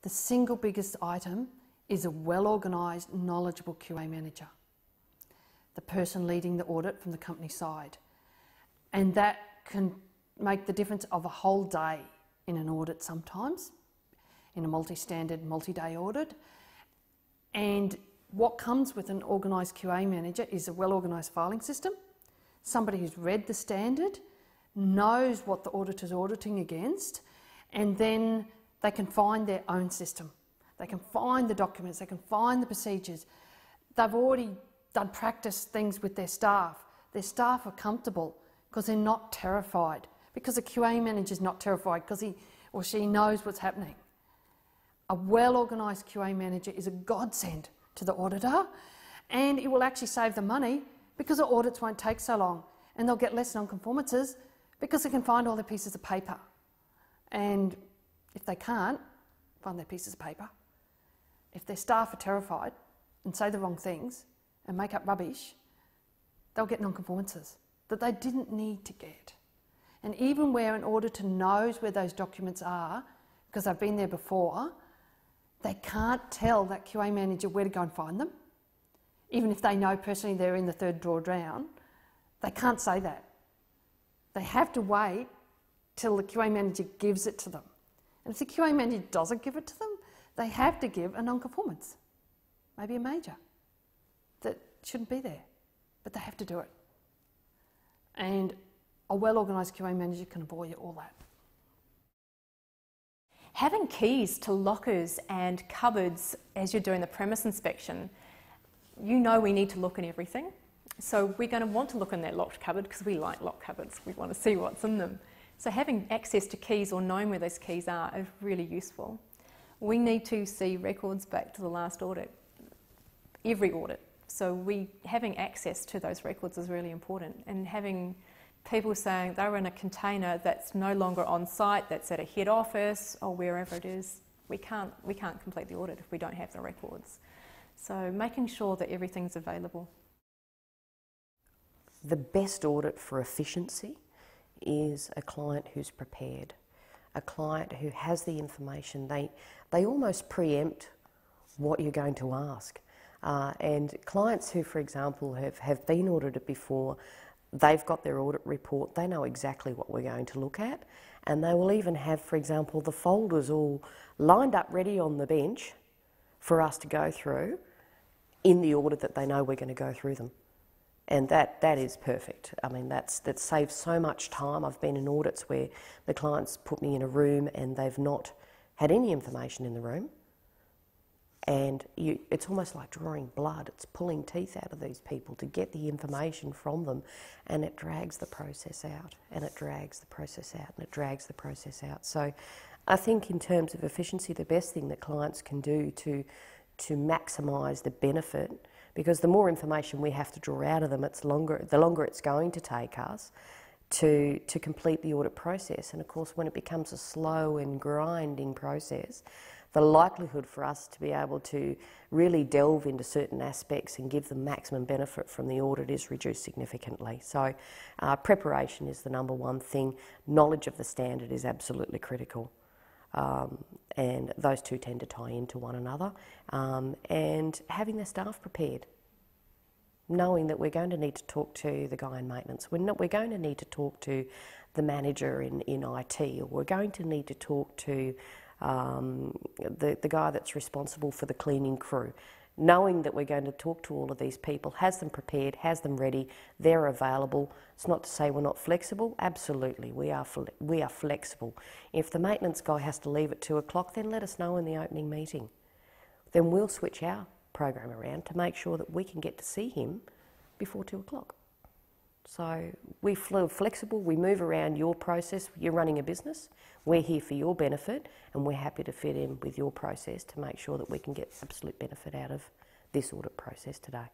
the single biggest item is a well-organised, knowledgeable QA manager, the person leading the audit from the company side. And that can make the difference of a whole day in an audit sometimes, in a multi-standard, multi-day audit. And what comes with an organised QA manager is a well-organised filing system, somebody who's read the standard, knows what the auditor's auditing against, and then they can find their own system. They can find the documents, they can find the procedures. They've already done practice things with their staff. Their staff are comfortable because they're not terrified, because a QA manager's not terrified because he or she knows what's happening. A well-organised QA manager is a godsend to the auditor, and it will actually save them money because the audits won't take so long, and they'll get less non-conformances because they can find all their pieces of paper. And if they can't find their pieces of paper, if their staff are terrified and say the wrong things and make up rubbish, they'll get non-conformances that they didn't need to get. And even where an auditor knows where those documents are, because they've been there before, they can't tell that QA manager where to go and find them. Even if they know personally they're in the third drawer down, they can't say that. They have to wait till the QA manager gives it to them. And if the QA manager doesn't give it to them, they have to give a non-conformance, maybe a major, that shouldn't be there, but they have to do it. And a well-organised QA manager can avoid all that. Having keys to lockers and cupboards as you're doing the premise inspection, you know we need to look in everything. So we're going to want to look in that locked cupboard because we like locked cupboards. We want to see what's in them. So having access to keys or knowing where those keys are is really useful. We need to see records back to the last audit, every audit. So having access to those records is really important, and having people saying they were in a container that's no longer on site, that's at a head office or wherever it is, we can't complete the audit if we don't have the records. So making sure that everything's available. The best audit for efficiency is a client who's prepared, a client who has the information. They almost preempt what you're going to ask. And clients who, for example, have been audited before, they've got their audit report, they know exactly what we're going to look at, and they will even have, for example, the folders all lined up ready on the bench for us to go through in the order that they know we're going to go through them. And that is perfect. I mean, that saves so much time. I've been in audits where the clients put me in a room and they've not had any information in the room. And it's almost like drawing blood. It's pulling teeth out of these people to get the information from them, and it drags the process out, and it drags the process out, and it drags the process out. So I think in terms of efficiency, the best thing that clients can do to maximise the benefit, because the more information we have to draw out of them, the longer it's going to take us to complete the audit process. And of course, when it becomes a slow and grinding process, the likelihood for us to be able to really delve into certain aspects and give them maximum benefit from the audit is reduced significantly. So preparation is the number one thing. Knowledge of the standard is absolutely critical. And those two tend to tie into one another. And having the staff prepared, knowing that we're going to need to talk to the guy in maintenance, we're going to need to talk to the manager in IT, or we're going to need to talk to the guy that's responsible for the cleaning crew. Knowing that we're going to talk to all of these people, has them prepared, has them ready, they're available. It's not to say we're not flexible. Absolutely, we are flexible. If the maintenance guy has to leave at 2 o'clock, then let us know in the opening meeting. Then we'll switch our program around to make sure that we can get to see him before 2 o'clock. So we're flexible, we move around your process. You're running a business, we're here for your benefit, and we're happy to fit in with your process to make sure that we can get absolute benefit out of this audit process today.